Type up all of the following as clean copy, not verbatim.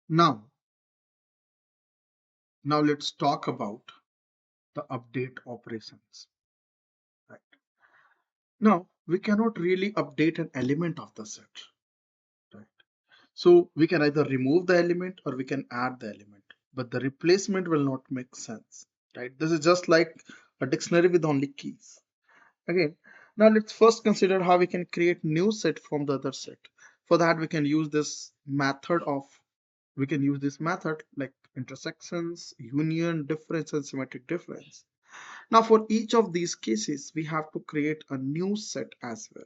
Now, let's talk about the update operations. Right. Now, we cannot really update an element of the set. Right. So we can either remove the element or we can add the element, but the replacement will not make sense. Right. This is just like a dictionary with only keys. Again, now let's first consider how we can create new set from the other set. For that, we can use this method like intersections, union, difference, and symmetric difference. Now, for each of these cases, we have to create a new set as well.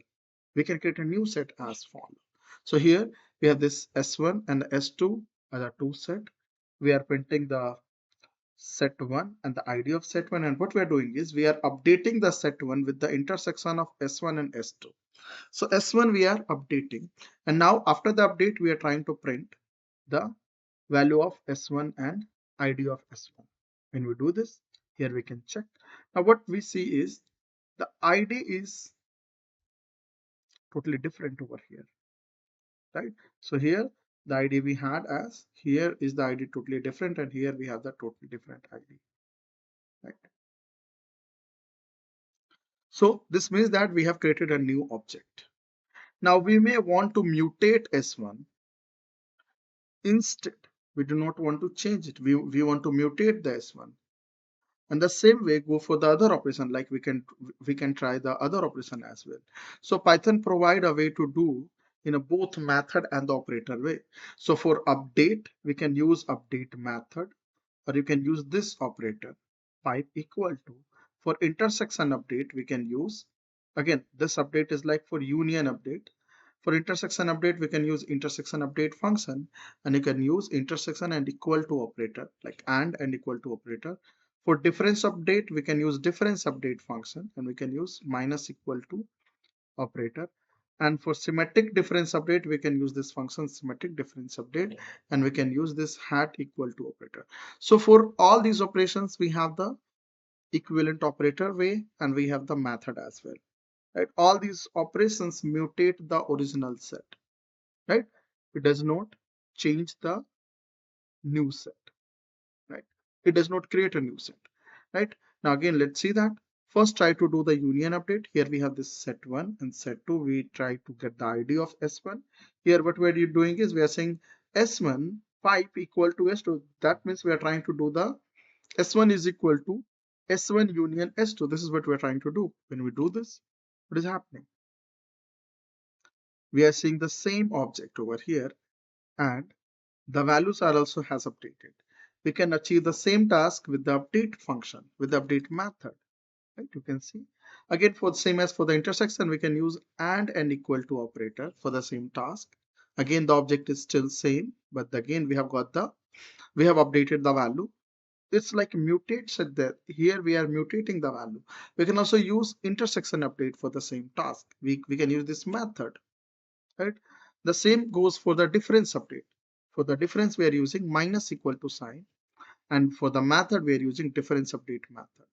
We can create a new set as follows. So here we have this S1 and S2 as a two set. We are printing the set 1 and the ID of set 1, and what we are doing is we are updating the set 1 with the intersection of S1 and S2. So S1 we are updating, and now after the update we are trying to print the value of S1 and ID of S1. When we do this, here we can check. Now what we see is the ID is totally different over here, right? So here the ID we had as, here is the ID totally different, and here we have the totally different ID, right? So this means that we have created a new object. Now we may want to mutate S1. Instead, we do not want to change it. We want to mutate the S1. And the same way go for the other operation, like we can try the other operation as well. So Python provide a way to do in a both method and the operator way. So for update, we can use update method, or you can use this operator, pipe equal to. For intersection update, we can use, again, this update is like for union update. For intersection update, we can use intersection update function, and you can use intersection and equal to operator, like and equal to operator. For difference update, we can use difference update function, and we can use minus equal to operator. And for symmetric difference update, we can use this function symmetric difference update, and we can use this hat equal to operator. So for all these operations, we have the equivalent operator way, and we have the method as well. Right? All these operations mutate the original set. Right? It does not change the new set. Right? It does not create a new set. Right? Now again, let's see that. First, try to do the union update. Here we have this set 1 and set 2. We try to get the ID of S1. Here what we are doing is we are saying S1 pipe equal to S2. That means we are trying to do the S1 is equal to S1 union S2. This is what we are trying to do. When we do this, what is happening? We are seeing the same object over here, and the values are also has updated. We can achieve the same task with the update function, with the update method. Right? You can see. Again, for the same as for the intersection, we can use and equal to operator for the same task. Again, the object is still same, but again we have updated the value. It's like mutate set there. Here we are mutating the value. We can also use intersection update for the same task. We can use this method, right? The same goes for the difference update. For the difference, we are using minus equal to sign, and for the method, we are using difference update method,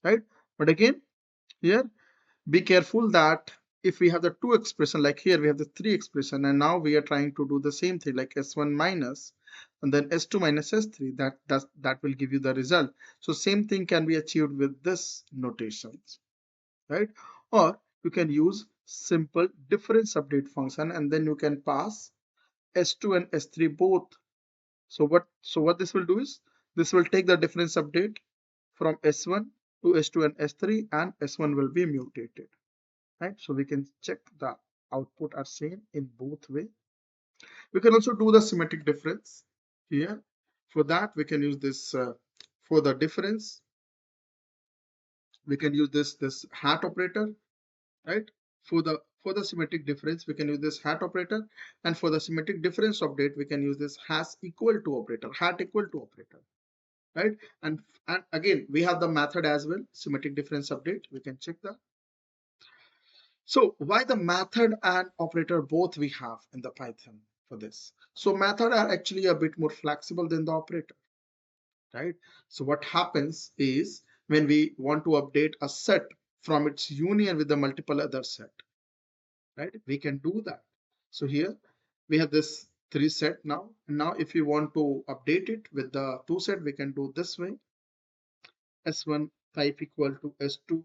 right? But again, here, be careful that if we have the two expression, like here we have the three expression, and now we are trying to do the same thing like S1 minus and then S2 minus S3, that will give you the result. So same thing can be achieved with this notations, right? Or you can use simple difference update function, and then you can pass S2 and S3 both. So what this will do is this will take the difference update from S1 to S2 and S3, and S1 will be mutated, right? So we can check the output are same in both way. We can also do the symmetric difference here. For that, we can use this for the difference. We can use this hat operator, right? For the symmetric difference, we can use this hat operator, and for the symmetric difference update, we can use this has equal to operator, hat equal to operator, right? And again, we have the method as well, symmetric difference update. We can check that. So why the method and operator both we have in the Python for this? So method are actually a bit more flexible than the operator, right? So what happens is when we want to update a set from its union with the multiple other set, right? We can do that. So here we have this 3 set now. And now if you want to update it with the 2 set, we can do this way. S1 type equal to S2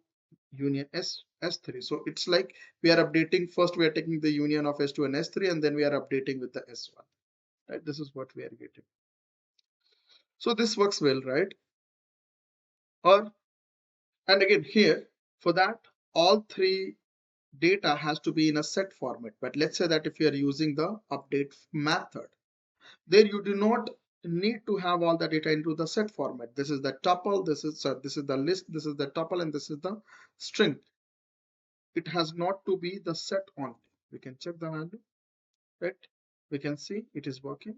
union S3. So it's like we are updating, first we are taking the union of S2 and S3, and then we are updating with the S1. Right? This is what we are getting. So this works well, right? Or, and again here, for that, all 3 data has to be in a set format. But let's say that if you are using the update method, there you do not need to have all the data into the set format. This is the tuple, this is the list, this is the tuple, and this is the string. It has not to be the set only. We can check the value, right? We can see it is working,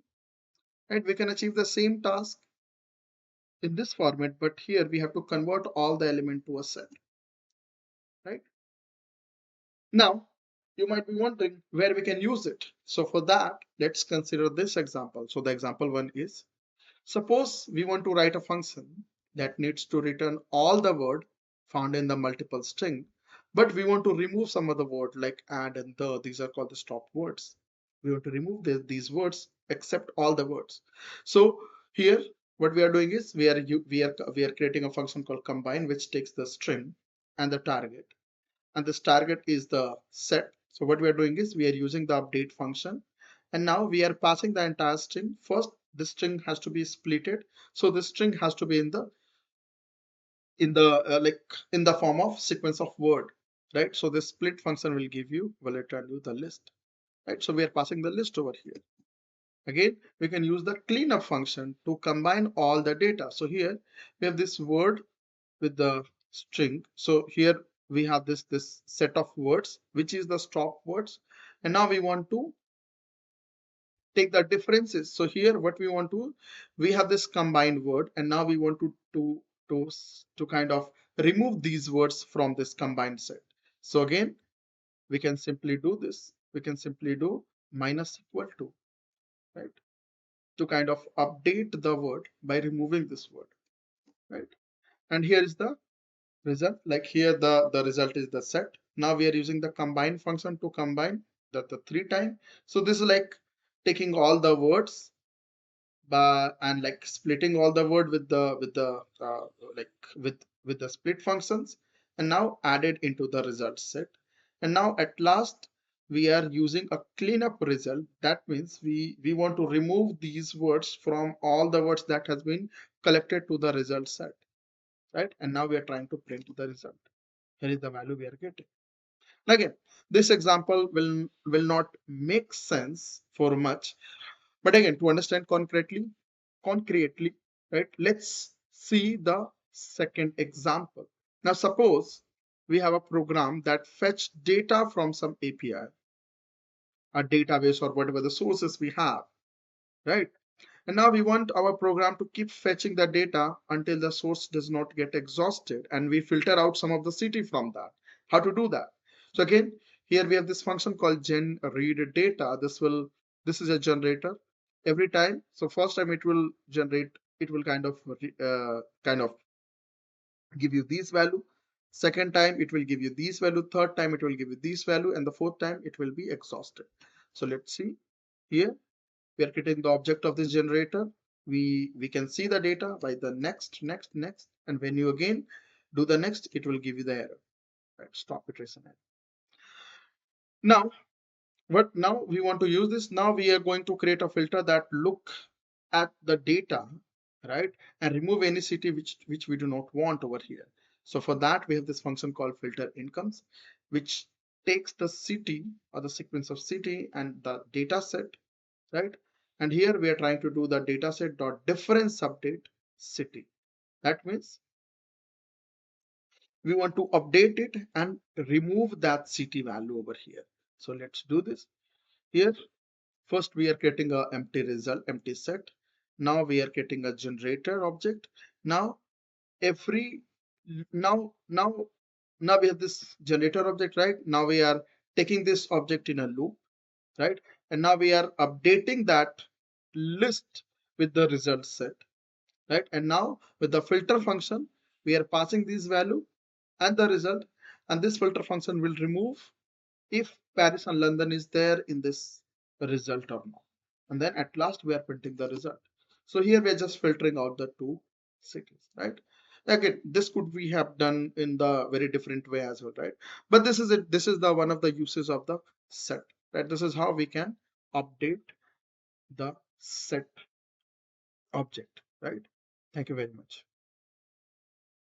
right? We can achieve the same task in this format, but here we have to convert all the element to a set, right? Now, you might be wondering where we can use it. So for that, let's consider this example. So the example one is, suppose we want to write a function that needs to return all the word found in the multiple string, but we want to remove some of the word like and the. These are called the stop words. We want to remove these words except all the words. So here, what we are doing is we are creating a function called combine, which takes the string and the target, and this target is the set. So what we are doing is we are using the update function, and now we are passing the entire string. First, the string has to be splitted, so the string has to be in the like in the form of sequence of word, right? So the split function will return you the list, right? So we are passing the list over here. Again, we can use the cleanup function to combine all the data. So here we have this word with the string. So here we have this set of words, which is the stop words. And now we want to take the differences. So here what we want to, we have this combined word, and now we want to kind of remove these words from this combined set. So again, we can simply do this. We can simply do minus equal to, right? To kind of update the word by removing this word, right? And here is the result. Like here the result is the set. Now we are using the combine function to combine the 3 times. So this is like taking all the words and like splitting all the word with the like with the split functions, and now added into the result set. And now at last we are using a cleanup result. That means we want to remove these words from all the words that has been collected to the result set, right? And now we are trying to print the result. Here is the value we are getting. Again, this example will not make sense for much, but again, to understand concretely, right? Let's see the second example. Now, suppose we have a program that fetch data from some API, a database, or whatever the sources we have, right? And now we want our program to keep fetching the data until the source does not get exhausted, and we filter out some of the city from that. How to do that? So again, here we have this function called gen read data. This is a generator. Every time, so first time it will generate, it will kind of give you these value. Second time it will give you these value. Third time it will give you these value, and the fourth time it will be exhausted. So let's see here. We are creating the object of this generator. We can see the data by the next, and when you again do the next, it will give you the error. Right? Stop iteration error. Now, what now we want to use this? Now we are going to create a filter that look at the data, right, and remove any city which we do not want over here. So for that, we have this function called filter incomes, which takes the city or the sequence of city and the data set, right? And here we are trying to do the dataset dot difference update city. That means we want to update it and remove that city value over here. So let's do this. Here, first we are getting a empty result, empty set. Now we are getting a generator object. Now every now now now we have this generator object, right? Now we are taking this object in a loop, right? And now we are updating that list with the result set, right? And now with the filter function, we are passing this value and the result, and this filter function will remove if Paris and London is there in this result or not. and then at last we are printing the result. So here we are just filtering out the two cities, right? Again, this could we have done in the very different way as well, right? But this is it. This is the one of the uses of the set, right? This is how we can update the set object, right? Thank you very much.